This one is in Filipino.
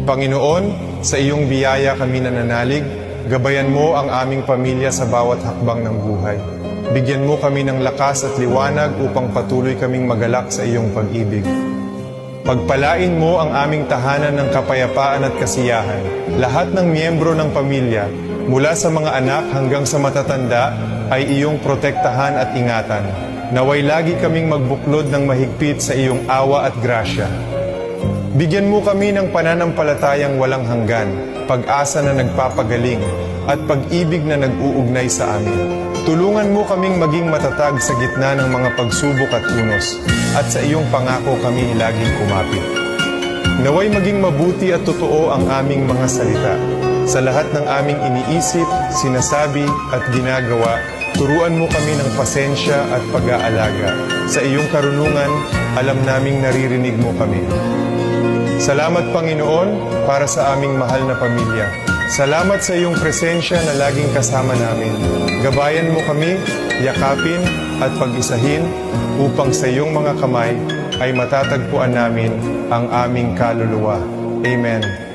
Panginoon, sa iyong biyaya kami nananalig, gabayan mo ang aming pamilya sa bawat hakbang ng buhay. Bigyan mo kami ng lakas at liwanag upang patuloy kaming magalak sa iyong pag-ibig. Pagpalain mo ang aming tahanan ng kapayapaan at kasiyahan. Lahat ng miyembro ng pamilya, mula sa mga anak hanggang sa matatanda, ay iyong protektahan at ingatan. Naway lagi kaming magbuklod ng mahigpit sa iyong awa at grasya. Bigyan mo kami ng pananampalatayang walang hanggan, pag-asa na nagpapagaling, at pag-ibig na nag-uugnay sa amin. Tulungan mo kaming maging matatag sa gitna ng mga pagsubok at unos, at sa iyong pangako kami laging kumapit. Naway maging mabuti at totoo ang aming mga salita. Sa lahat ng aming iniisip, sinasabi at ginagawa, turuan mo kami ng pasensya at pag-aalaga. Sa iyong karunungan, alam naming naririnig mo kami. Salamat Panginoon para sa aming mahal na pamilya. Salamat sa iyong presensya na laging kasama namin. Gabayan mo kami, yakapin at pag-isahin upang sa iyong mga kamay ay matatagpuan namin ang aming kaluluwa. Amen.